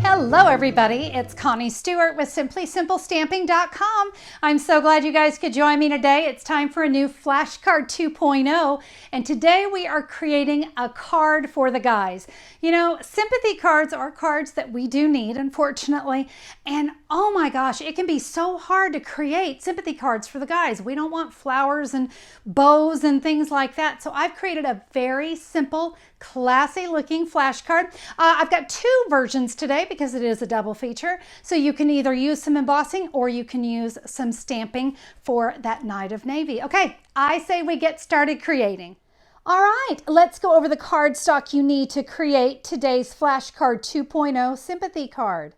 Hello everybody, it's Connie Stewart with SimplySimpleStamping.com. I'm so glad you guys could join me today. It's time for a new flashcard 2.0, and today we are creating a card for the guys. You know, sympathy cards are cards that we do need, unfortunately, and oh my gosh, it can be so hard to create sympathy cards for the guys. We don't want flowers and bows and things like that, so I've created a very simple, classy looking flashcard. I've got two versions today because it is a double feature. So you can either use some embossing or you can use some stamping for that night of navy. Okay, I say we get started creating. All right, let's go over the cardstock you need to create today's flashcard 2.0 sympathy card.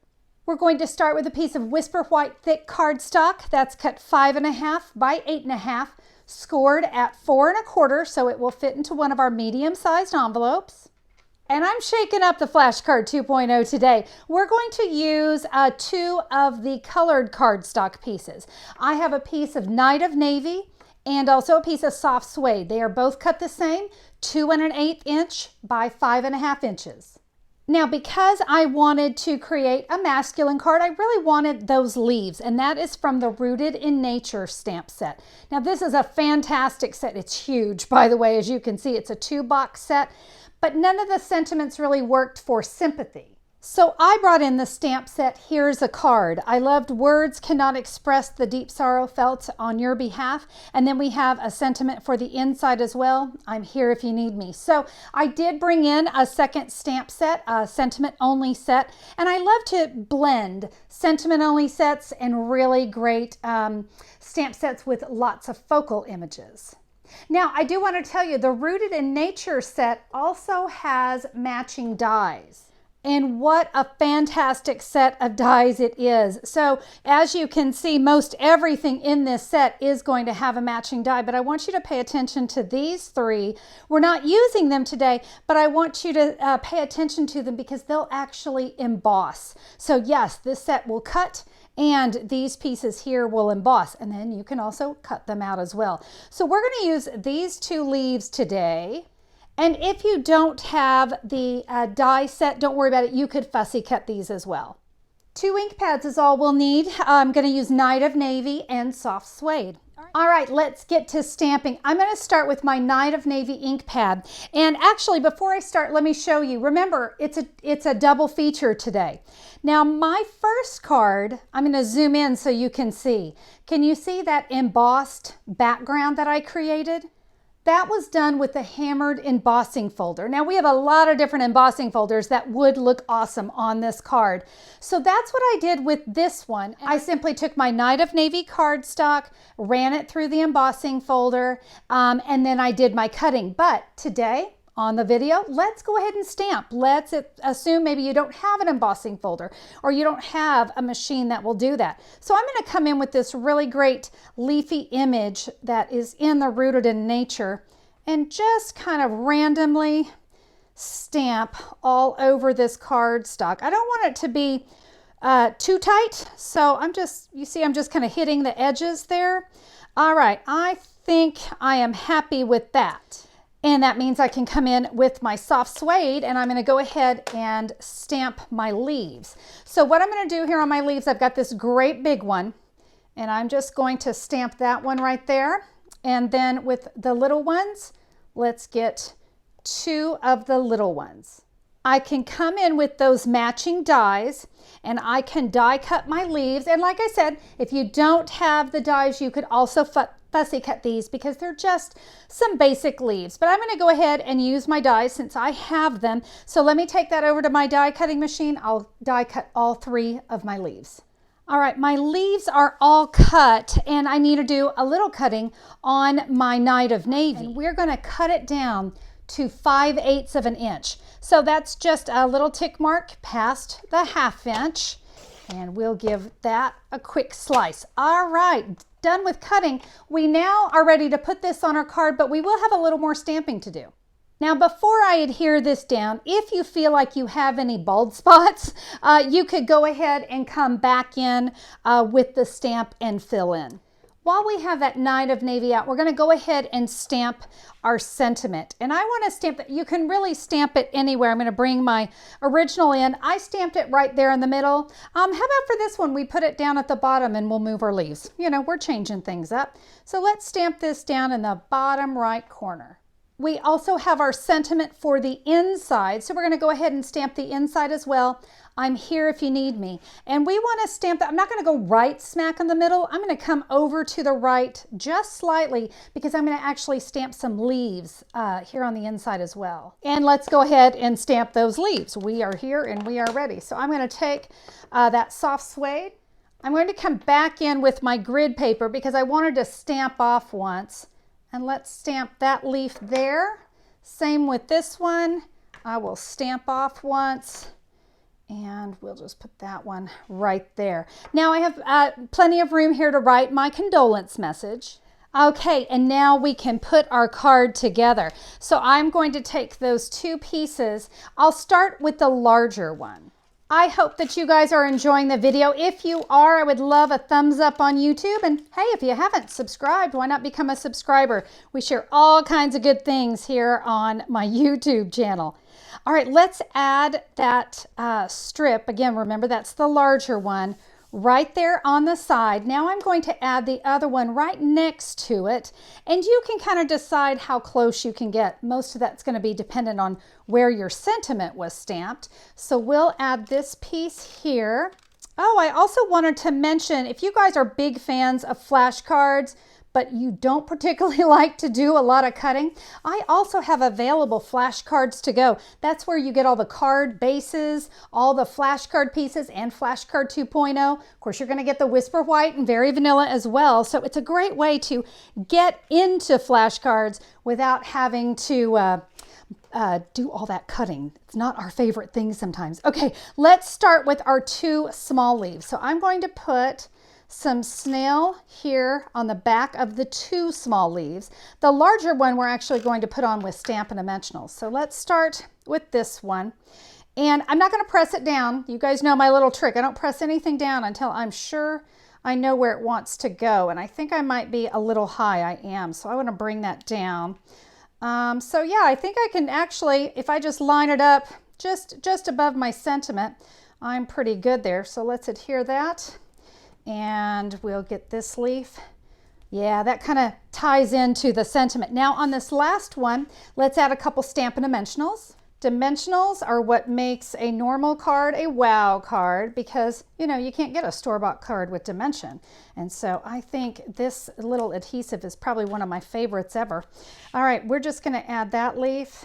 We're going to start with a piece of Whisper White thick cardstock that's cut 5.5 by 8.5. Scored at 4 1/4, so it will fit into one of our medium-sized envelopes. And I'm shaking up the flashcard 2.0 today. We're going to use two of the colored cardstock pieces. I have a piece of Night of Navy and also a piece of soft suede. They are both cut the same, 2 1/8 inch by 5.5 inches. Now, because I wanted to create a masculine card, I really wanted those leaves, and that is from the Rooted in Nature stamp set. Now, this is a fantastic set. It's huge, by the way. As you can see, it's a 2-box set, but none of the sentiments really worked for sympathy. So I brought in the stamp set, Here's a Card. I loved Words Cannot Express the Deep Sorrow Felt on Your Behalf. And then we have a sentiment for the inside as well. I'm here if you need me. So I did bring in a second stamp set, a sentiment only set. And I love to blend sentiment only sets and really great stamp sets with lots of focal images. Now, I do want to tell you, the Rooted in Nature set also has matching dies. And what a fantastic set of dies it is. So as you can see, most everything in this set is going to have a matching die, but I want you to pay attention to these three. We're not using them today, but I want you to pay attention to them because they'll actually emboss. So yes, this set will cut and these pieces here will emboss, and then you can also cut them out as well. So we're going to use these two leaves today. And if you don't have the die set, don't worry about it. You could fussy cut these as well. 2 ink pads is all we'll need. I'm going to use Night of Navy and soft suede. All right, let's get to stamping. I'm going to start with my Night of Navy ink pad. And actually, before I start, let me show you. Remember, it's a double feature today. Now, my first card, I'm going to zoom in so you can see. Can you see that embossed background that I created? That was done with the hammered embossing folder. Now we have a lot of different embossing folders that would look awesome on this card. So that's what I did with this one. I simply took my Night of Navy cardstock, ran it through the embossing folder, and then I did my cutting. But today, on the video, let's go ahead and stamp. Let's assume maybe you don't have an embossing folder or you don't have a machine that will do that. So I'm going to come in with this really great leafy image that is in the Rooted in Nature and just kind of randomly stamp all over this cardstock. I don't want it to be too tight, so you see I'm just kind of hitting the edges there. All right, I think I am happy with that. And that means I can come in with my soft suede and I'm going to go ahead and stamp my leaves. So what I'm going to do here on my leaves, I've got this great big one and I'm just going to stamp that one right there. And then with the little ones, let's get 2 of the little ones. I can come in with those matching dies and I can die cut my leaves. And like I said, if you don't have the dies, you could also fussy cut these because they're just some basic leaves. But I'm going to go ahead and use my dies since I have them. So let me take that over to my die cutting machine. I'll die cut all 3 of my leaves. All right, my leaves are all cut and I need to do a little cutting on my Night of Navy. And we're going to cut it down to 5/8 of an inch. So that's just a little tick mark past the 1/2 inch. And we'll give that a quick slice. All right, done with cutting. We now are ready to put this on our card, but we will have a little more stamping to do. Now, before I adhere this down, if you feel like you have any bald spots, you could go ahead and come back in with the stamp and fill in. While we have that 9 of navy out, we're going to go ahead and stamp our sentiment. And I want to stamp it. You can really stamp it anywhere. I'm going to bring my original in. I stamped it right there in the middle. How about for this one, we put it down at the bottom and we'll move our leaves. You know, we're changing things up. So let's stamp this down in the bottom right corner. We also have our sentiment for the inside. So we're going to go ahead and stamp the inside as well. I'm here if you need me. And we want to stamp that. I'm not going to go right smack in the middle. I'm going to come over to the right just slightly because I'm going to actually stamp some leaves here on the inside as well. And let's go ahead and stamp those leaves. We are here and we are ready. So I'm going to take that soft suede. I'm going to come back in with my grid paper because I wanted to stamp off once. And let's stamp that leaf there. Same with this one. I will stamp off once. And we'll just put that one right there. Now I have plenty of room here to write my condolence message. Okay, and now we can put our card together. So I'm going to take those 2 pieces. I'll start with the larger one. I hope that you guys are enjoying the video. If you are, I would love a thumbs up on YouTube. And hey, if you haven't subscribed, why not become a subscriber? We share all kinds of good things here on my YouTube channel. All right, let's add that strip. Again, remember that's the larger one right there on the side. Now I'm going to add the other one right next to it. And you can kind of decide how close you can get. Most of that's going to be dependent on where your sentiment was stamped. So we'll add this piece here. Oh, I also wanted to mention, if you guys are big fans of flashcards, but you don't particularly like to do a lot of cutting, I also have available flashcards to go. That's where you get all the card bases, all the flashcard pieces, and flashcard 2.0. Of course, you're going to get the Whisper White and Very Vanilla as well. So it's a great way to get into flashcards without having to do all that cutting. It's not our favorite thing sometimes. Okay, let's start with our 2 small leaves. So I'm going to put some snail here on the back of the 2 small leaves. The larger one we're actually going to put on with Stampin' Dimensionals. So let's start with this one. And I'm not going to press it down. You guys know my little trick. I don't press anything down until I'm sure I know where it wants to go. And I think I might be a little high. I am. So I want to bring that down. So yeah, I think I can actually, if I just line it up just above my sentiment, I'm pretty good there. So let's adhere that. And we'll get this leaf. Yeah, that kind of ties into the sentiment. Now on this last one, let's add a couple Stampin' Dimensionals. Dimensionals are what makes a normal card a wow card because, you know, you can't get a store-bought card with dimension. And so I think this little adhesive is probably one of my favorites ever. All right, we're just going to add that leaf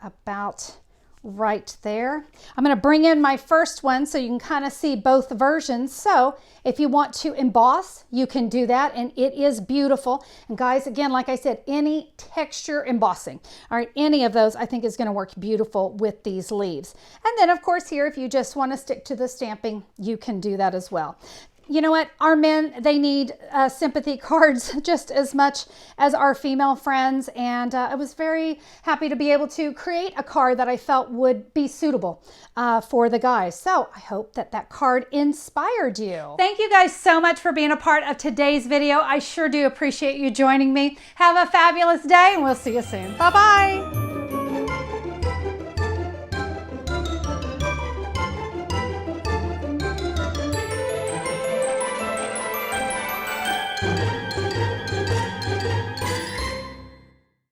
about right there. I'm going to bring in my first one so you can kind of see both versions. So if you want to emboss, you can do that, and it is beautiful. And guys, again, like I said, any texture embossing, all right, any of those I think is going to work beautiful with these leaves. And then of course here, if you just want to stick to the stamping, you can do that as well. You know what? Our men, they need sympathy cards just as much as our female friends. And I was very happy to be able to create a card that I felt would be suitable for the guys. So I hope that that card inspired you. Thank you guys so much for being a part of today's video. I sure do appreciate you joining me. Have a fabulous day and we'll see you soon. Bye-bye.